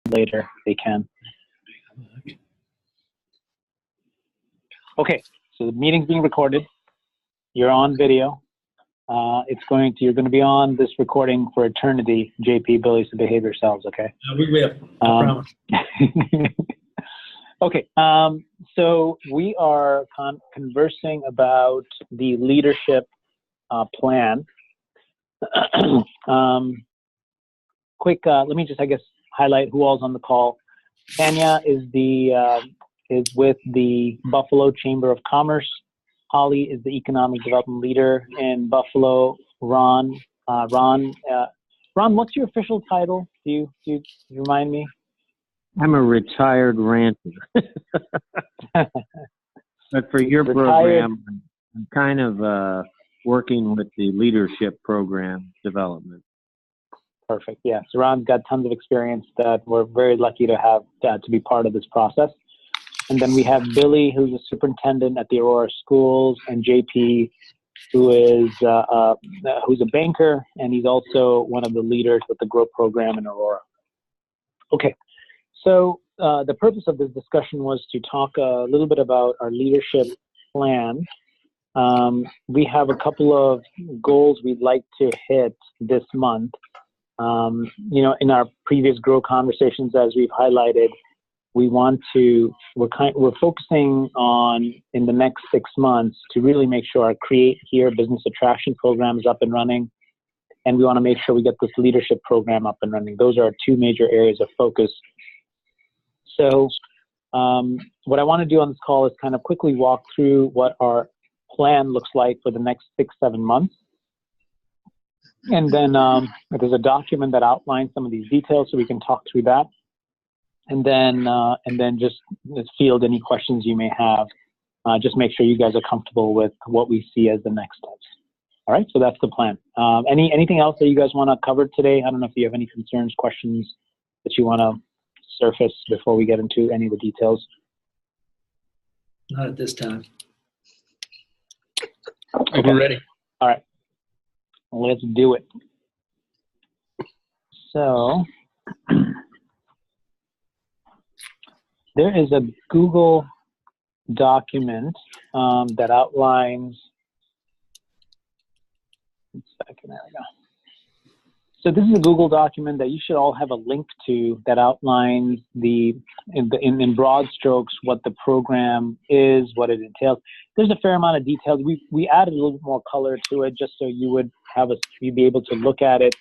later, they can. Okay, so the meeting's being recorded. You're on video. You're going to be on this recording for eternity. JP, Billy, so behave yourselves, okay? We will. I promise. Okay, so we are conversing about the leadership plan. Let me just, highlight who all's on the call. Tanya is with the Buffalo Chamber of Commerce. Holly is the Economic Development Leader in Buffalo. Ron, what's your official title? Do you remind me? I'm a retired rancher. But for your program, I'm kind of working with the leadership program development. Perfect. Yes, Ron's got tons of experience that we're very lucky to have to be part of this process. And then we have Billy, who's a superintendent at the Aurora schools, and JP, who's a banker, and he's also one of the leaders with the GRO program in Aurora. Okay, so the purpose of this discussion was to talk a little bit about our leadership plan. We have a couple of goals we'd like to hit this month. In our previous GRO conversations, as we've highlighted, we're focusing on, in the next 6 months, to really make sure our Create Here business attraction program is up and running, and we want to make sure we get this leadership program up and running. Those are our two major areas of focus. So what I want to do on this call is kind of quickly walk through what our plan looks like for the next 6-7 months. And then there's a document that outlines some of these details, so we can talk through that. And then just field any questions you may have. Just make sure you guys are comfortable with what we see as the next steps. All right, so that's the plan. Anything else that you guys want to cover today? I don't know if you have any concerns, questions that you want to surface before we get into any of the details. Not at this time. Okay. We're ready. All right. Let's do it. So there is a Google document that outlines, there we go. So this is a Google document that you should all have a link to that outlines in broad strokes what the program is, what it entails. There's a fair amount of details. We added a little bit more color to it just so you would you'd be able to look at it.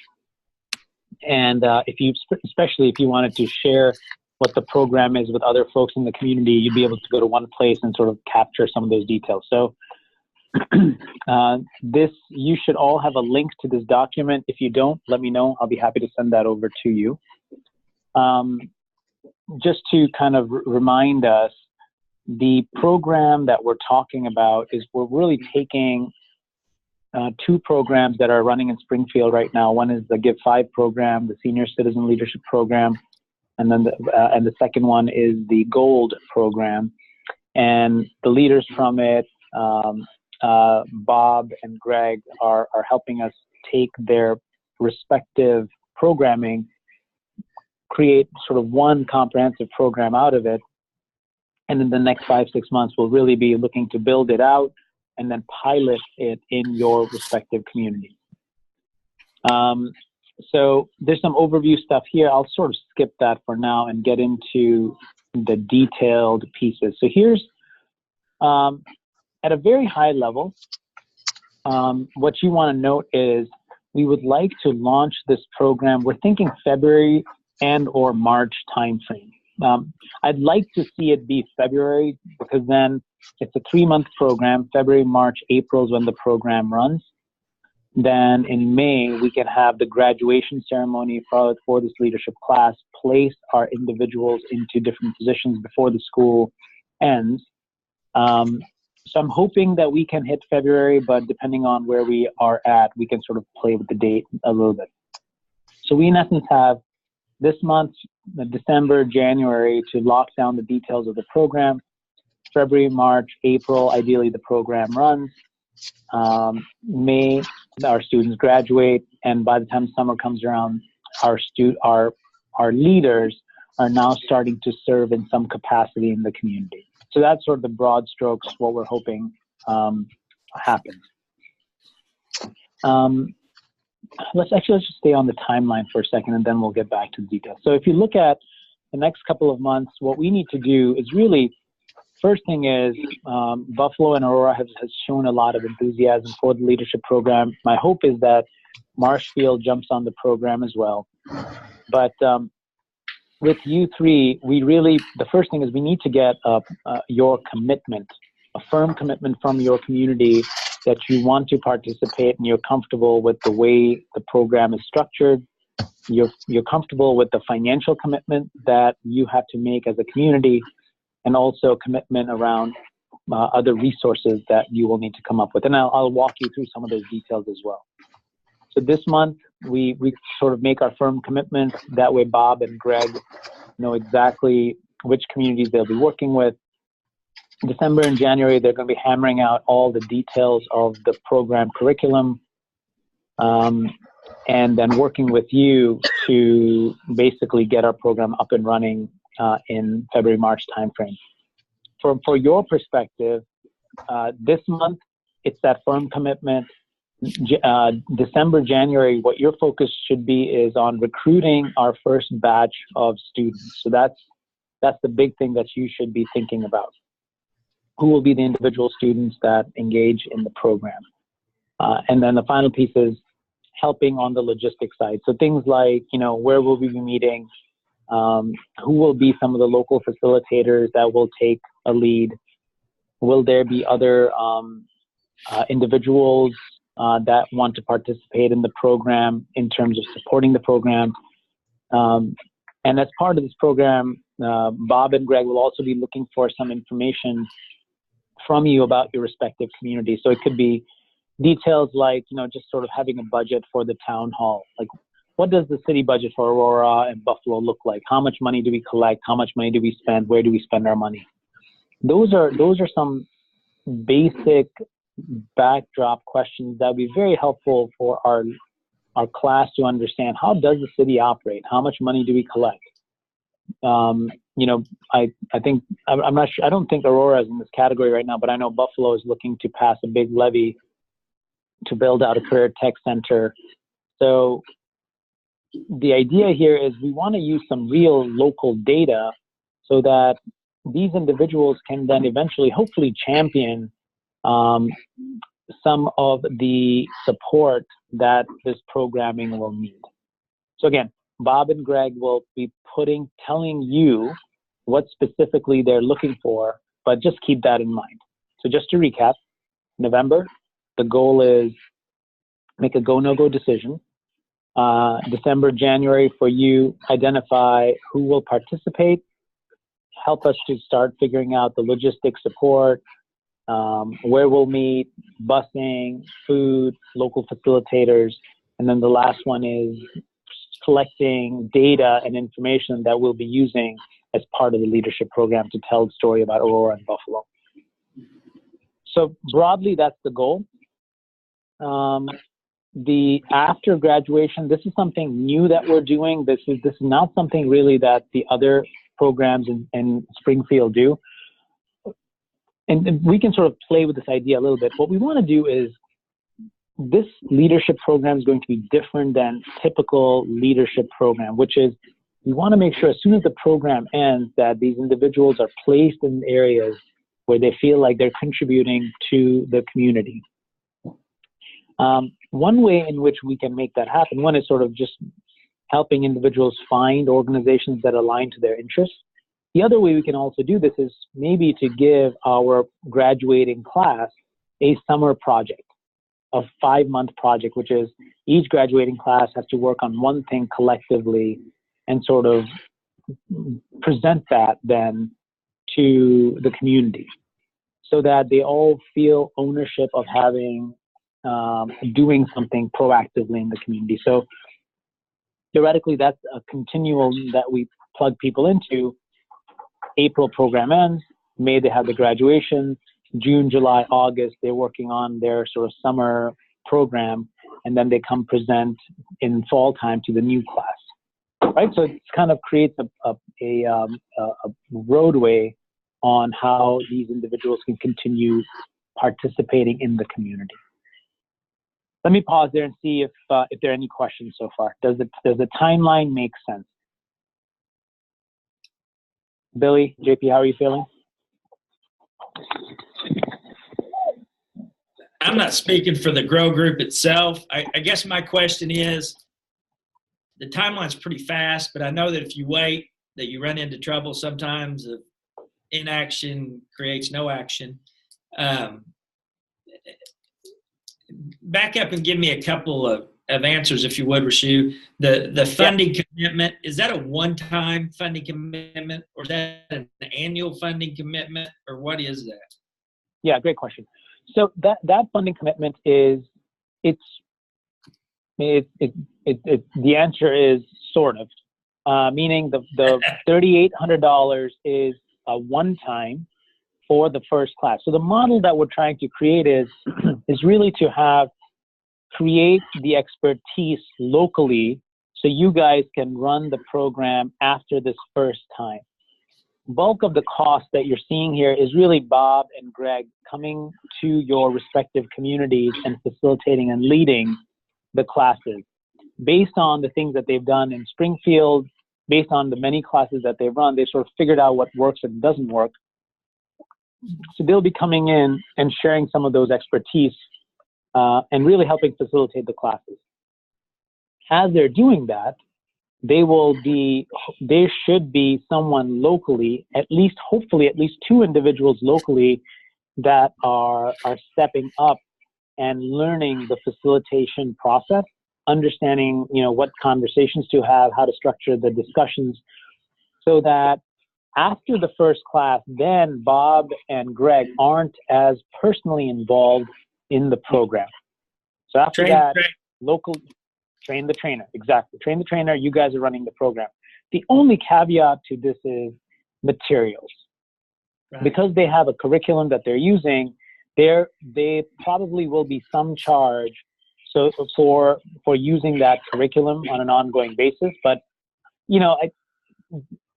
And especially if you wanted to share what the program is with other folks in the community, you'd be able to go to one place and sort of capture some of those details. So you should all have a link to this document. If you don't, let me know. I'll be happy to send that over to you. Just to kind of remind us, the program that we're talking about is we're really taking two programs that are running in Springfield right now. One is the Give 5 program, the Senior Citizen Leadership Program, and then the second one is the Gold program. And the leaders from it, Bob and Greg, are helping us take their respective programming, create sort of one comprehensive program out of it, and in the next 5-6 months we'll really be looking to build it out and then pilot it in your respective community. So there's some overview stuff here. I'll sort of skip that for now and get into the detailed pieces. So here's at a very high level, what you want to note is we would like to launch this program. We're thinking February and or March timeframe. I'd like to see it be February because then it's a 3-month program. February, March, April is when the program runs. Then in May, we can have the graduation ceremony for this leadership class, place our individuals into different positions before the school ends. So I'm hoping that we can hit February, but depending on where we are at, we can sort of play with the date a little bit. So we in essence have this month, December, January, to lock down the details of the program. February, March, April, ideally the program runs. May, our students graduate, and by the time summer comes around, our leaders are now starting to serve in some capacity in the community. So that's sort of the broad strokes what we're hoping happens. Let's just stay on the timeline for a second, and then we'll get back to the details. So if you look at the next couple of months, what we need to do is really, first thing is Buffalo and Aurora has shown a lot of enthusiasm for the leadership program. My hope is that Marshfield jumps on the program as well. But with you three, the first thing is we need to get your commitment, a firm commitment from your community that you want to participate and you're comfortable with the way the program is structured. You're comfortable with the financial commitment that you have to make as a community, and also commitment around other resources that you will need to come up with. And I'll walk you through some of those details as well. So this month, we sort of make our firm commitment. That way Bob and Greg know exactly which communities they'll be working with. December and January, they're going to be hammering out all the details of the program curriculum, and then working with you to basically get our program up and running in February, March timeframe. For your perspective, this month, it's that firm commitment. December, January, what your focus should be is on recruiting our first batch of students. So that's the big thing that you should be thinking about. Who will be the individual students that engage in the program? And then the final piece is helping on the logistics side. So things like, where will we be meeting? Who will be some of the local facilitators that will take a lead? Will there be other individuals that want to participate in the program in terms of supporting the program? And as part of this program, Bob and Greg will also be looking for some information from you about your respective communities. So it could be details like, just sort of having a budget for the town hall. Like, what does the city budget for Aurora and Buffalo look like? How much money do we collect? How much money do we spend? Where do we spend our money? Those are some basic backdrop questions that would be very helpful for our class to understand. How does the city operate? How much money do we collect? I think, I'm not sure, I don't think Aurora is in this category right now, but I know Buffalo is looking to pass a big levy to build out a career tech center. So the idea here is we want to use some real local data so that these individuals can then eventually, hopefully, champion some of the support that this programming will need. So again, Bob and Greg will be telling you what specifically they're looking for, but just keep that in mind. So just to recap, November, the goal is make a go, no-go decision. December, January, for you, identify who will participate, help us to start figuring out the logistics support, where we'll meet, busing, food, local facilitators, and then the last one is collecting data and information that we'll be using as part of the leadership program to tell the story about Aurora and Buffalo. So broadly, that's the goal. The after graduation, this is something new that we're doing. This is not something really that the other programs in Springfield do. And we can sort of play with this idea a little bit. What we want to do is, this leadership program is going to be different than typical leadership program, which is we want to make sure as soon as the program ends that these individuals are placed in areas where they feel like they're contributing to the community. One way in which we can make that happen, one is sort of just helping individuals find organizations that align to their interests. The other way we can also do this is maybe to give our graduating class a summer project, a 5-month project, which is each graduating class has to work on one thing collectively and sort of present that then to the community so that they all feel ownership of having, doing something proactively in the community. So theoretically, that's a continuum that we plug people into. April program ends, May they have the graduation, June, July, August, they're working on their sort of summer program, and then they come present in fall time to the new class. right? So it kind of creates a roadway on how these individuals can continue participating in the community. Let me pause there and see if there are any questions so far. Does the timeline make sense? Billy, JP, how are you feeling? I'm not speaking for the GRO group itself. I guess my question is, the timeline's pretty fast, but I know that if you wait, that you run into trouble sometimes. Inaction creates no action. Back up and give me a couple of answers, if you would, Rashu. The funding commitment, is that a one-time funding commitment, or is that an annual funding commitment, or what is that? Yeah, great question. So that funding commitment is, the answer is sort of, meaning the $3,800 is a one-time for the first class. So the model that we're trying to create is really to create the expertise locally so you guys can run the program after this first time. Bulk of the cost that you're seeing here is really Bob and Greg coming to your respective communities and facilitating and leading the classes based on the things that they've done in Springfield, based on the many classes that they've run. They sort of figured out what works and doesn't work. So they'll be coming in and sharing some of those expertise and really helping facilitate the classes. As they're doing that, there should be someone locally, hopefully at least two individuals locally that are stepping up and learning the facilitation process, understanding, what conversations to have, how to structure the discussions, so that after the first class, then Bob and Greg aren't as personally involved in the program. So after train the trainer, exactly. Train the trainer, you guys are running the program. The only caveat to this is materials. Right. Because they have a curriculum that they're using, they probably will be some charge for using that curriculum on an ongoing basis. But,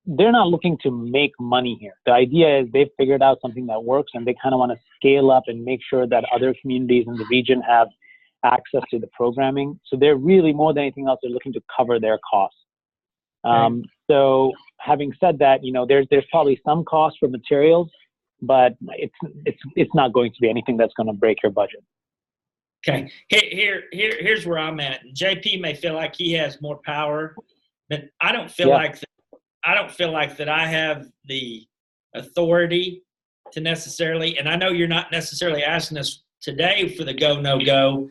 they're not looking to make money here. The idea is they've figured out something that works, and they kind of want to scale up and make sure that other communities in the region have access to the programming. So they're really, more than anything else, they're looking to cover their costs. So having said that, there's probably some cost for materials, but it's not going to be anything that's going to break your budget. Okay, here's where I'm at. JP may feel like he has more power, but I don't feel like that I have the authority to necessarily, and I know you're not necessarily asking us today for the go, no go,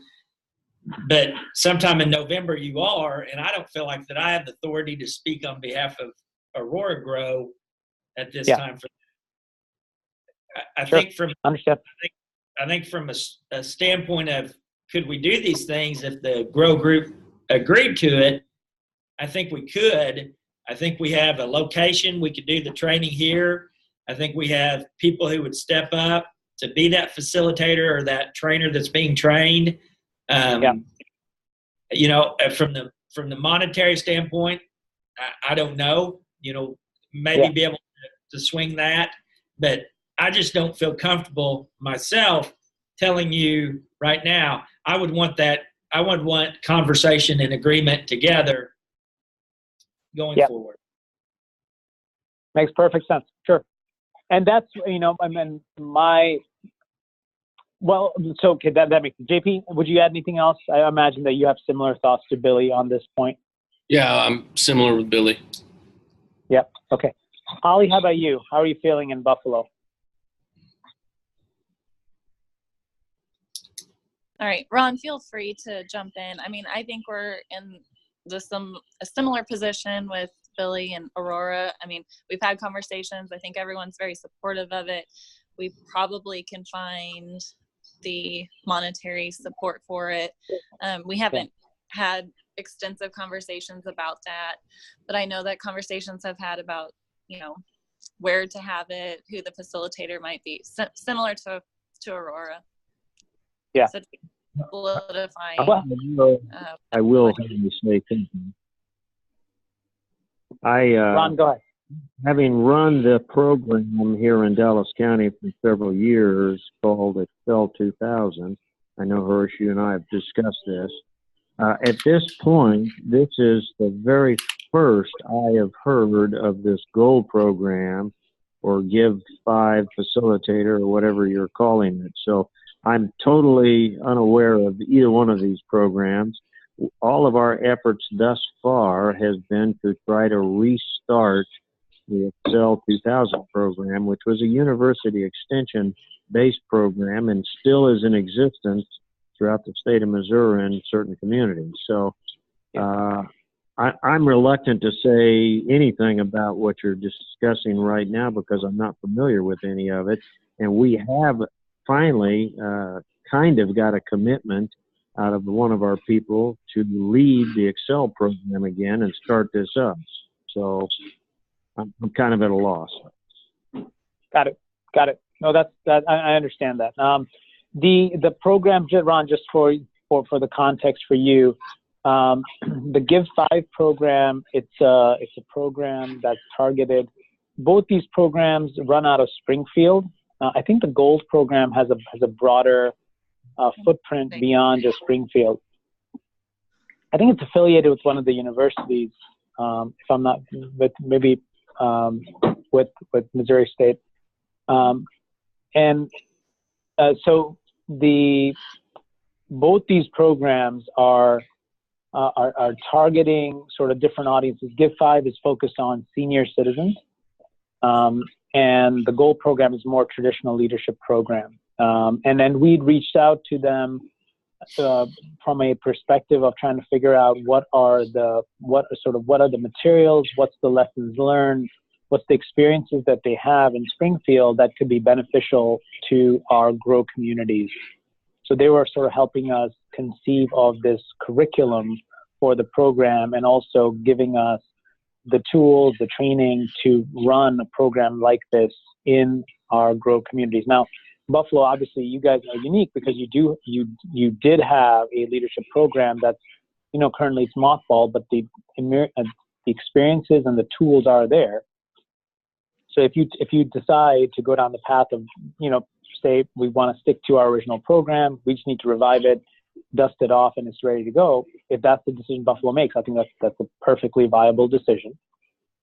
but sometime in November you are, and I don't feel like that I have the authority to speak on behalf of Aurora GRO at this time. I think from a standpoint of, could we do these things if the GRO group agreed to it? I think we could. I think we have a location. We could do the training here. I think we have people who would step up to be that facilitator or that trainer that's being trained. From the monetary standpoint, I don't know. Maybe be able to swing that, but I just don't feel comfortable myself telling you right now. I would want conversation and agreement together going forward. Makes perfect sense. Sure. And that's, that makes sense. JP, would you add anything else? I imagine that you have similar thoughts to Billy on this point. Yeah, I'm similar with Billy. Yep. Okay. Holly, how about you? How are you feeling in Buffalo? All right, Ron, feel free to jump in. I mean, I think we're in a similar position with Billy and Aurora. I mean, we've had conversations. I think everyone's very supportive of it. We probably can find the monetary support for it. We haven't had extensive conversations about that, but I know that conversations have had about, where to have it, who the facilitator might be, similar to Aurora. Yeah. So solidifying. I will have you say something. Ron, go ahead. Having run the program here in Dallas County for several years called Excel 2000, I know Hirsch, you and I have discussed this. At this point, this is the very first I have heard of this GOLD program or Give 5 facilitator or whatever you're calling it. So I'm totally unaware of either one of these programs. All of our efforts thus far has been to try to restart the Excel 2000 program, which was a university extension-based program and still is in existence throughout the state of Missouri and certain communities. So I'm reluctant to say anything about what you're discussing right now because I'm not familiar with any of it. And we have finally kind of got a commitment out of one of our people to lead the Excel program again and start this up. So I'm kind of at a loss. Got it. No, I understand that. The program, Ron, just for the context for you, the Give 5 program, it's a program that's targeted. Both these programs run out of Springfield. I think the GOLD program has a broader footprint beyond just Springfield. I think it's affiliated with one of the universities, if I'm not, with maybe with Missouri State, so both these programs are targeting sort of different audiences. Give 5 is focused on senior citizens, and the GOLD program is a more traditional leadership program. And then we'd reached out to them from a perspective of trying to figure out what are the materials, what's the lessons learned, what's the experiences that they have in Springfield that could be beneficial to our GRO communities. So they were sort of helping us conceive of this curriculum for the program and also giving us the tools, the training to run a program like this in our GRO communities. Now, Buffalo, obviously, you guys are unique because you did have a leadership program that's, currently it's mothballed, but the experiences and the tools are there. So if you decide to go down the path of, say we want to stick to our original program, we just need to revive it, dust it off, and it's ready to go. If that's the decision Buffalo makes, I think that's a perfectly viable decision.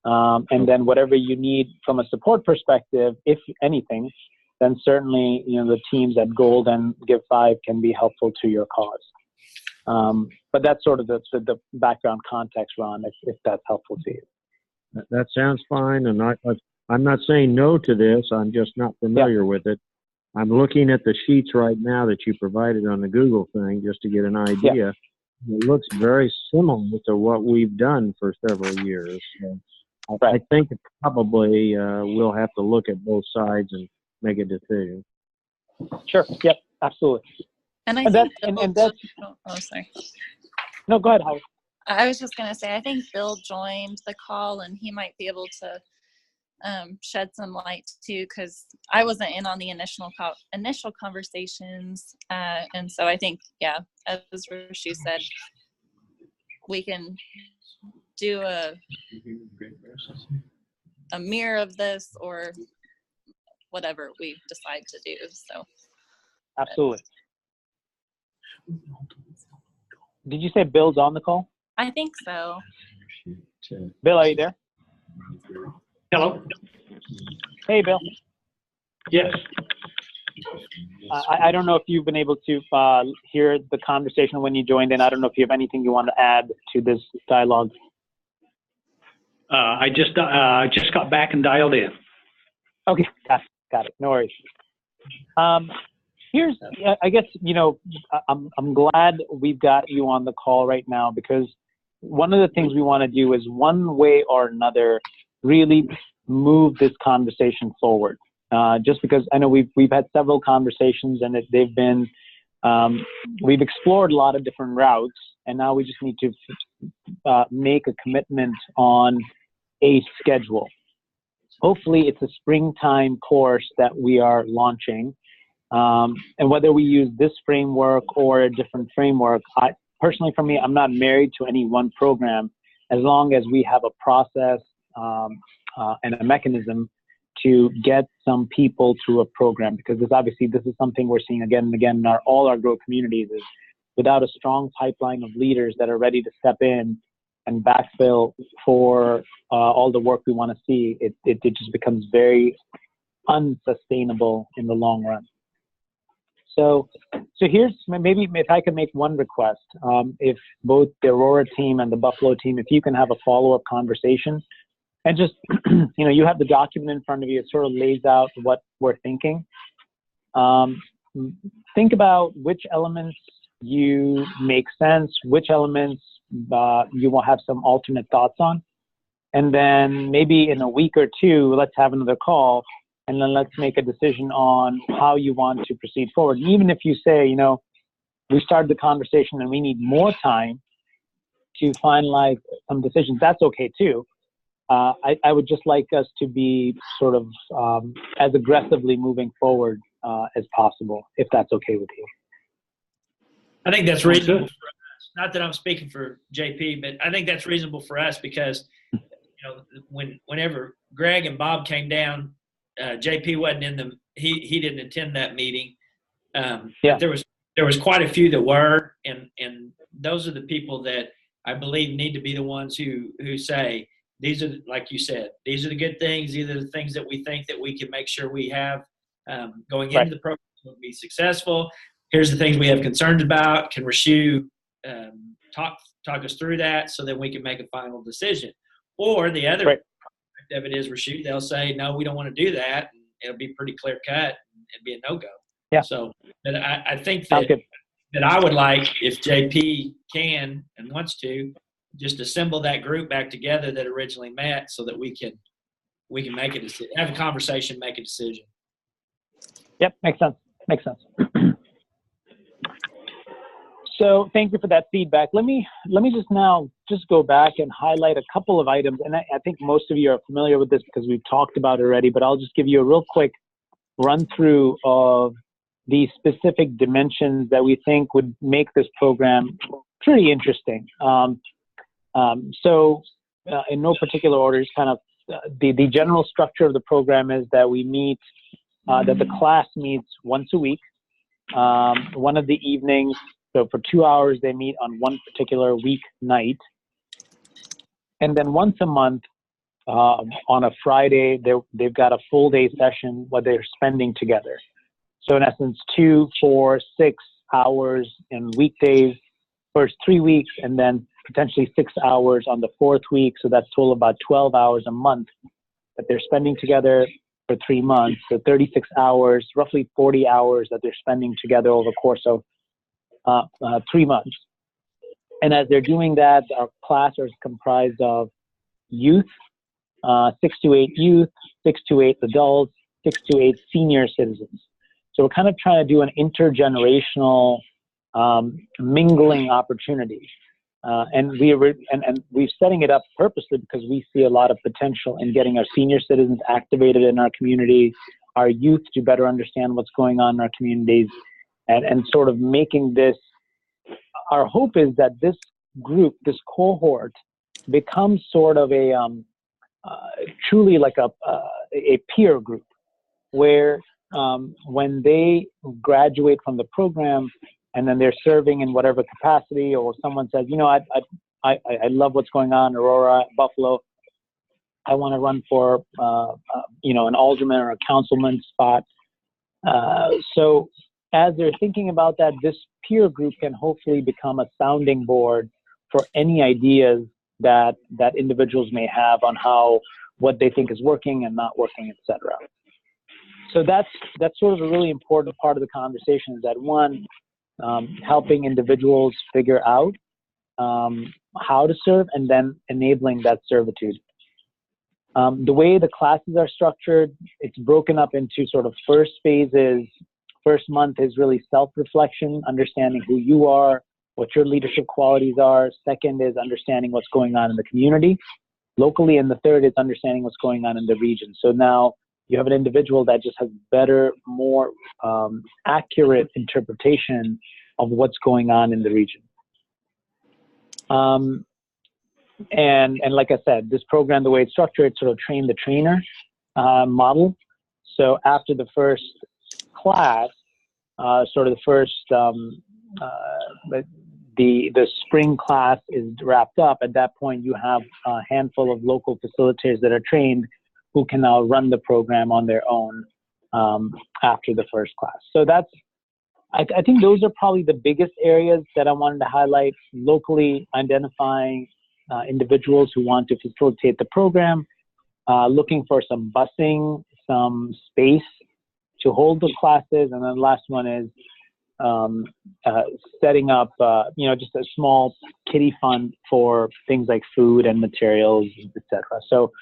And then whatever you need from a support perspective, if anything, then certainly the teams at GOLD and Give 5 can be helpful to your cause. But that's sort of the background context, Ron, if that's helpful to you. That sounds fine, and I'm not saying no to this. I'm just not familiar with it. I'm looking at the sheets right now that you provided on the Google thing just to get an idea. Yeah. It looks very similar to what we've done for several years. So I think probably we'll have to look at both sides and make a decision. Sure. Yep. Absolutely. And I think sorry. No, go ahead, Howard. I was just going to say, I think Bill joined the call and he might be able to shed some light too, because I wasn't in on the initial conversations, and so I think, as Rishi said, we can do a mirror of this or whatever we decide to do. So absolutely. Did you say Bill's on the call? I think so. Bill, are you there? Hello? Hey, Bill. Yes. I don't know if you've been able to hear the conversation when you joined in. I don't know if you have anything you want to add to this dialogue. I just got back and dialed in. Okay, got it. No worries. Here's, I guess, I'm glad we've got you on the call right now, because one of the things we want to do is one way or another really move this conversation forward. Just because I know we've had several conversations and they've been, we've explored a lot of different routes, and now we just need to make a commitment on a schedule. Hopefully it's a springtime course that we are launching. And whether we use this framework or a different framework, personally for me, I'm not married to any one program. As long as we have a process and a mechanism to get some people through a program, because this is something we're seeing again and again in all our GRO communities, is without a strong pipeline of leaders that are ready to step in and backfill for all the work we want to see, it just becomes very unsustainable in the long run. So here's maybe if I could make one request, if both the Aurora team and the Buffalo team, if you can have a follow-up conversation, and just, you have the document in front of you, it sort of lays out what we're thinking. Think about which elements you make sense, which elements you will have some alternate thoughts on. And then maybe in a week or two, let's have another call, and then let's make a decision on how you want to proceed forward. Even if you say, we started the conversation and we need more time to finalize some decisions, that's okay too. I would just like us to be sort of as aggressively moving forward as possible, if that's okay with you. I think that's reasonable for us. Not that I'm speaking for JP, but I think that's reasonable for us because, whenever Greg and Bob came down, JP wasn't in the. He didn't attend that meeting. But there was quite a few that were, and those are the people that I believe need to be the ones who say, these are, like you said, these are the good things. These are the things that we think that we can make sure we have going into the program to be successful. Here's the things we have concerns about. Can Rashu talk us through that so that we can make a final decision? Or the other of it is Rashu, they'll say, no, we don't want to do that. And it'll be pretty clear cut and be a no-go. Yeah. So but I think that I would like, if JP can and wants to, just assemble that group back together that originally met so that we can make a decision, have a conversation, make a decision. Yep, makes sense. So thank you for that feedback. Let me just go back and highlight a couple of items, and I think most of you are familiar with this because we've talked about it already, but I'll just give you a real quick run through of the specific dimensions that we think would make this program pretty interesting. In no particular order, just kind of the general structure of the program is that we meet, that the class meets once a week, one of the evenings. So for 2 hours, they meet on one particular week night. And then once a month, on a Friday, they've got a full day session where they're spending together. So in essence, 2, 4, 6 hours in weekdays, first 3 weeks, and then potentially 6 hours on the 4th week. So that's total about 12 hours a month that they're spending together for 3 months. So 36 hours, roughly 40 hours that they're spending together over the course of 3 months. And as they're doing that, our class is comprised of youth, 6 to 8 youth, 6 to 8 adults, 6 to 8 senior citizens. So we're kind of trying to do an intergenerational mingling opportunity. And we're setting it up purposely because we see a lot of potential in getting our senior citizens activated in our community, our youth to better understand what's going on in our communities, and sort of making this, our hope is that this group, this cohort, becomes sort of a truly like a peer group, where when they graduate from the program and then they're serving in whatever capacity, or someone says, I love what's going on in Aurora, Buffalo, I want to run for an alderman or a councilman spot. So as they're thinking about that, this peer group can hopefully become a sounding board for any ideas that individuals may have on what they think is working and not working, etc. So that's sort of a really important part of the conversation, is that one, helping individuals figure out how to serve, and then enabling that servitude. The way the classes are structured, it's broken up into sort of first phases. First month is really self-reflection, understanding who you are, what your leadership qualities are. Second is understanding what's going on in the community locally. And the third is understanding what's going on in the region. So now you have an individual that just has better, more accurate interpretation of what's going on in the region. And like I said, this program, the way it's structured, it's sort of train the trainer model. So after the first class, sort of the first, the spring class is wrapped up. At that point, you have a handful of local facilitators that are trained who can now run the program on their own after the first class. So that's, I think those are probably the biggest areas that I wanted to highlight. Locally identifying individuals who want to facilitate the program, looking for some busing, some space to hold the classes, and then the last one is setting up, just a small kiddie fund for things like food and materials, etc. So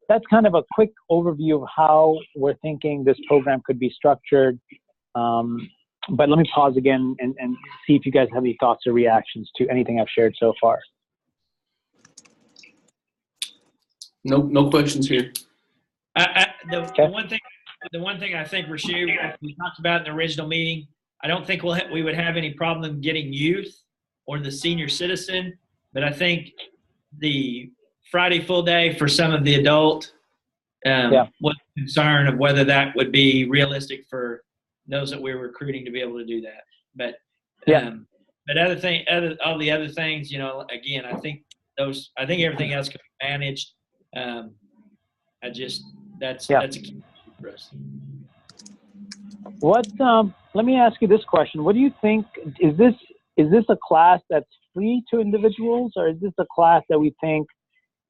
that's kind of a quick overview of how we're thinking this program could be structured. But let me pause again and see if you guys have any thoughts or reactions to anything I've shared so far. No questions here. The one thing I think we talked about in the original meeting, I don't think we would have any problem getting youth or the senior citizen, but I think the Friday full day for some of the adult was a concern of whether that would be realistic for those that we're recruiting to be able to do that. But all the other things, again, I think everything else can be managed. That's a key for us. Let me ask you this question. What do you think, is this a class that's free to individuals, or is this a class that we think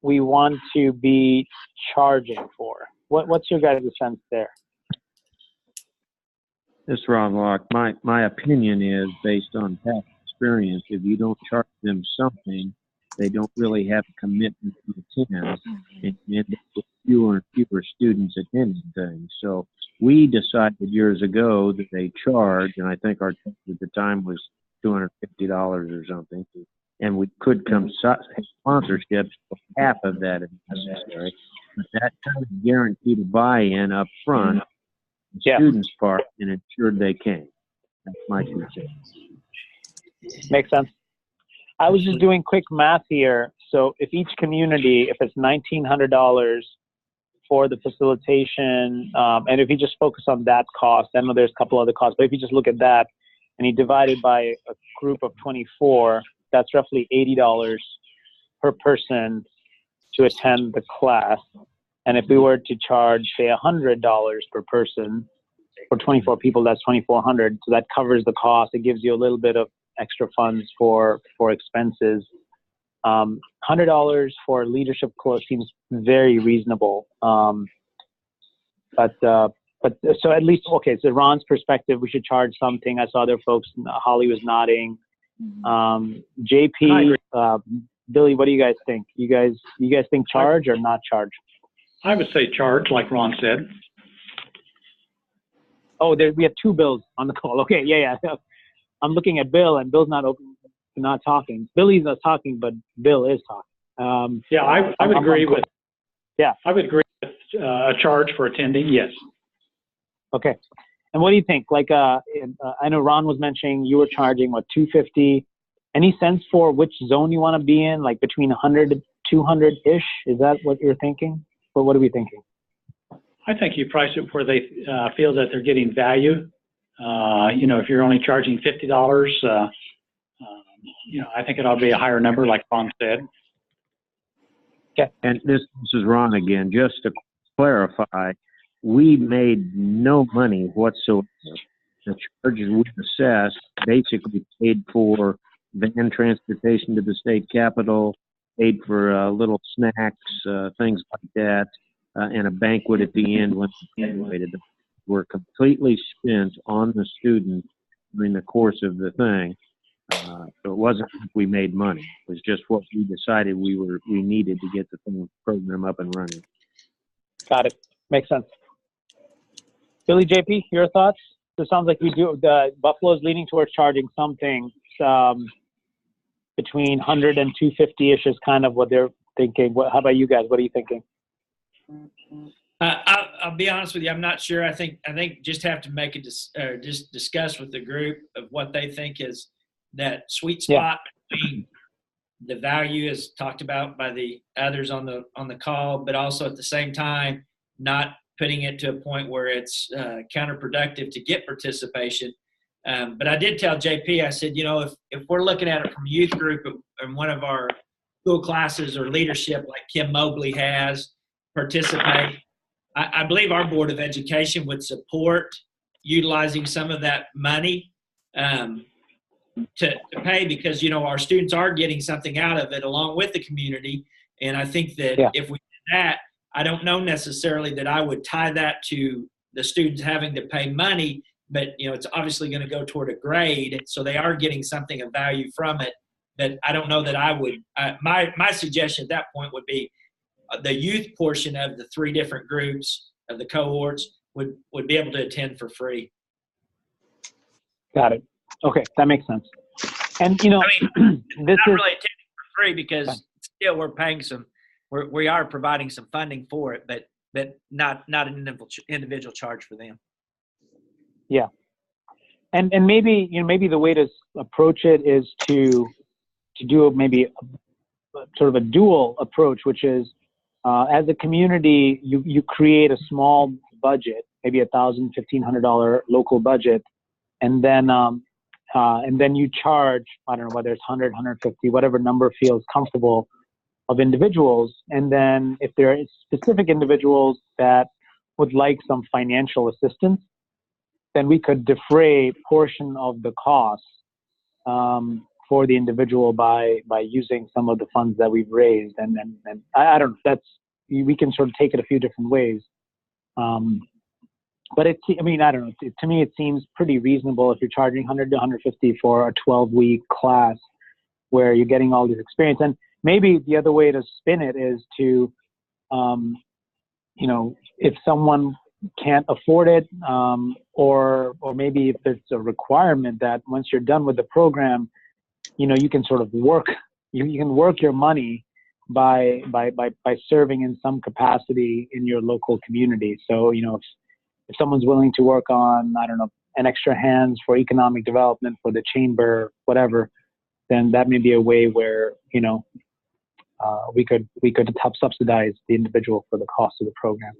we want to be charging for? What's your guys' sense there? This is Ron Locke. My opinion is, based on past experience, if you don't charge them something, they don't really have a commitment to attend, and you end up with fewer and fewer students attending things. So we decided years ago that they charge, and I think our charge at the time was $250 or something, and we could come sponsorships for half of that if necessary. But that kind of guaranteed a buy-in up front, the students' part, and ensured they came. That's my 2 cents. Makes sense. I was just doing quick math here. So if each community, if it's $1,900 for the facilitation, and if you just focus on that cost, I know there's a couple other costs, but if you just look at that and you divide it by a group of 24, that's roughly $80 per person to attend the class. And if we were to charge, say, $100 per person for 24 people, that's $2,400. So that covers the cost. It gives you a little bit of extra funds for expenses. $100 for leadership course seems very reasonable. But so at least, okay, so Ron's perspective, we should charge something. I saw other folks, Holly was nodding. JP, Billy, what do you guys think? You guys think charge or not charge? I would say charge, like Ron said. Oh, we have 2 Bills on the call. Okay, yeah. I'm looking at Bill, and Bill's not talking. Billy's not talking, but Bill is talking. I would agree with. Yeah, I would agree with a charge for attending. Yes. Okay. And what do you think? Like, I know Ron was mentioning you were charging $250. Any sense for which zone you want to be in? Like between 100 to 200 ish? Is that what you're thinking? Or what are we thinking? I think you price it where they feel that they're getting value. If you're only charging $50, I think it ought to be a higher number, like Ron said. Okay. And this is Ron again. Just to clarify, we made no money whatsoever. The charges we assessed basically paid for van transportation to the state capitol, paid for little snacks, things like that, and a banquet at the end when we graduated. Were completely spent on the student during the course of the thing. So it wasn't like we made money. It was just what we decided we needed to get the program up and running. Got it. Makes sense. Billy, JP, your thoughts? So it sounds like Buffalo's leaning towards charging something between 100 and 250-ish is kind of what they're thinking. How about you guys? What are you thinking? I'll be honest with you. I'm not sure. I think just have to make just discuss with the group of what they think is that sweet spot between the value is talked about by the others on the call, but also at the same time, not putting it to a point where it's counterproductive to get participation. But I did tell JP, I said, if we're looking at it from youth group in one of our school classes or leadership like Kim Mobley has, participate, I believe our Board of Education would support utilizing some of that money to pay, because, our students are getting something out of it along with the community. And I think that if we did that, I don't know necessarily that I would tie that to the students having to pay money, but, it's obviously going to go toward a grade. So they are getting something of value from it. But I don't know that I would, my suggestion at that point would be the youth portion of the 3 different groups of the cohorts would be able to attend for free. Got it. Okay, that makes sense. And this not really attending for free, because still we're paying we are providing some funding for it, but not an individual charge for them. Yeah, and maybe maybe the way to approach it is to do maybe sort of a dual approach, which is as a community, you create a small budget, maybe $1,000, $1,500 local budget, and then you charge, I don't know whether it's 100, 150, whatever number feels comfortable of individuals. And then if there are specific individuals that would like some financial assistance, then we could defray a portion of the cost for the individual by using some of the funds that we've raised. And I don't know, we can sort of take it a few different ways. But I don't know. To me, it seems pretty reasonable if you're charging 100 to 150 for a 12-week class where you're getting all this experience. And maybe the other way to spin it is to, if someone can't afford it, or maybe if it's a requirement that once you're done with the program, you can sort of work. You can work your money by serving in some capacity in your local community. So if someone's willing to work on, I don't know, an extra hands for economic development for the chamber, whatever, then that may be a way where, we could help subsidize the individual for the cost of the program.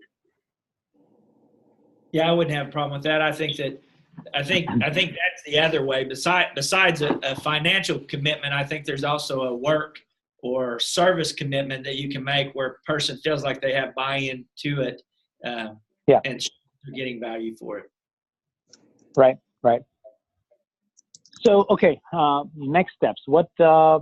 Yeah, I wouldn't have a problem with that. I think that's the other way. Besides a financial commitment, I think there's also a work or service commitment that you can make where a person feels like they have buy-in to it. And they're getting value for it. Right. So, okay, next steps. What Billy,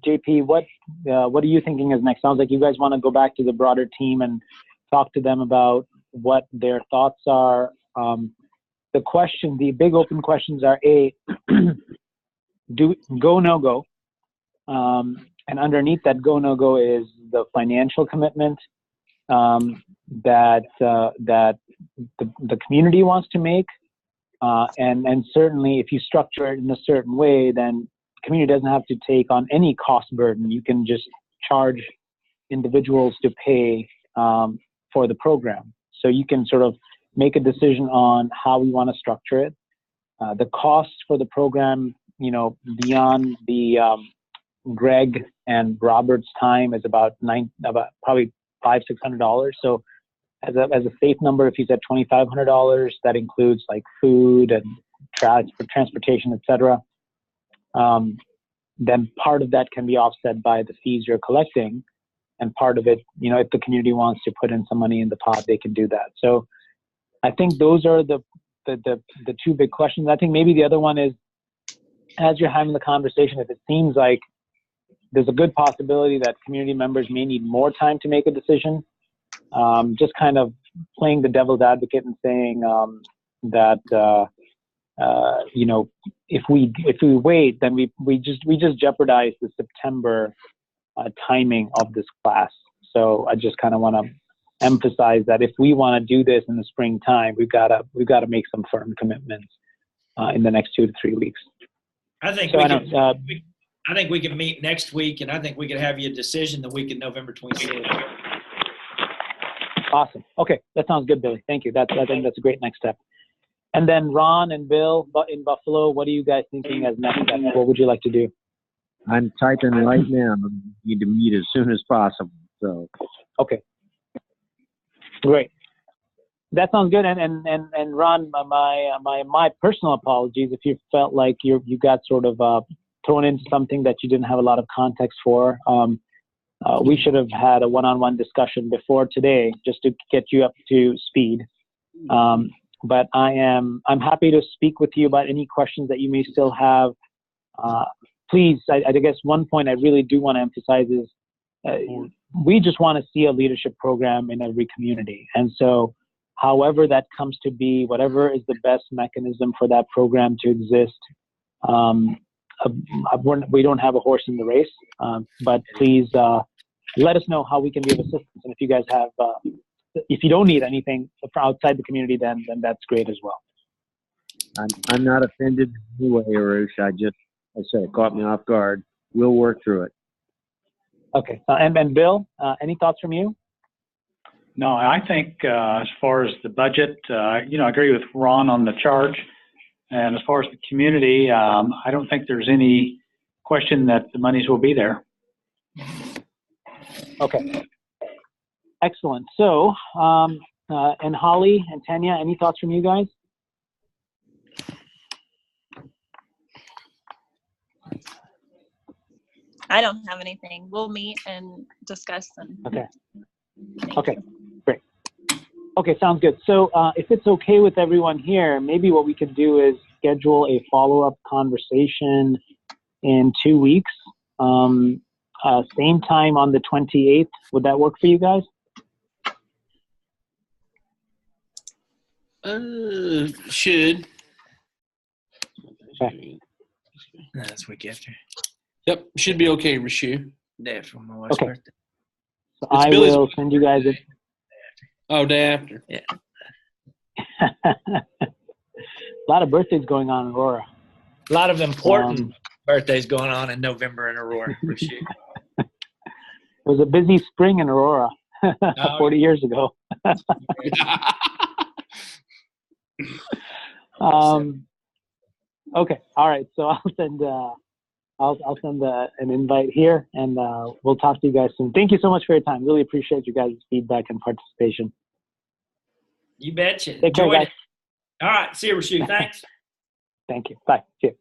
JP, what are you thinking is next? Sounds like you guys want to go back to the broader team and talk to them about what their thoughts are. The big open questions are do go, no go. And underneath that go, no go is the financial commitment that the community wants to make, and certainly if you structure it in a certain way, then the community doesn't have to take on any cost burden. You can just charge individuals to pay for the program. So you can sort of make a decision on how we want to structure it. The costs for the program, beyond the Greg and Robert's time is about probably $500-$600. So as a safe number, if you said $2,500, that includes like food and transportation, etc. Then part of that can be offset by the fees you're collecting, and part of it, if the community wants to put in some money in the pot, they can do that. So I think those are the 2 big questions. I think maybe the other one is, as you're having the conversation, if it seems like there's a good possibility that community members may need more time to make a decision, just kind of playing the devil's advocate and saying that if we wait, then we just jeopardize the September timing of this class. So I just kind of want to emphasize that if we want to do this in the springtime, we've got to make some firm commitments in the next 2 to 3 weeks. I think we can meet next week, and I think we could have you a decision the week of November 26th. Awesome. Okay, that sounds good, Billy. Thank you. I think that's a great next step. And then Ron and Bill in Buffalo, what are you guys thinking as next steps? What would you like to do? I'm typing right now. Need to meet as soon as possible. So. Okay. Great. That sounds good. And Ron, my personal apologies if you felt like you got sort of thrown into something that you didn't have a lot of context for. We should have had a one-on-one discussion before today just to get you up to speed. But I'm happy to speak with you about any questions that you may still have. Please, I guess one point I really do want to emphasize is we just want to see a leadership program in every community. And so however that comes to be, whatever is the best mechanism for that program to exist, we don't have a horse in the race, but please let us know how we can be of assistance. And if you guys have, if you don't need anything from outside the community, then that's great as well. I'm not offended in any way, Arush. I said it caught me off guard. We'll work through it. Okay. And Bill, any thoughts from you? No, I think as far as the budget, I agree with Ron on the charge. And as far as the community, I don't think there's any question that the monies will be there. Okay. Excellent. So, and Holly and Tanya, any thoughts from you guys? I don't have anything. We'll meet and discuss. Okay. Okay, great. Okay, sounds good. So if it's okay with everyone here, maybe what we could do is schedule a follow-up conversation in 2 weeks. Same time on the 28th. Would that work for you guys? Should. Okay. That's week after. Yep, should be okay, Rashu. Day after my wife's Okay. birthday. So It's I Billy's will send you guys Oh, day after. Yeah. a lot of birthdays going on in Aurora. A lot of important birthdays going on in November in Aurora. It was a busy spring in Aurora 40 years ago. Okay. All right. So I'll send an invite here, and we'll talk to you guys soon. Thank you so much for your time. Really appreciate you guys' feedback and participation. You betcha. Take care, Enjoyed guys. it. All right. See you, Rashu. Thanks. Thank you. Bye. See you.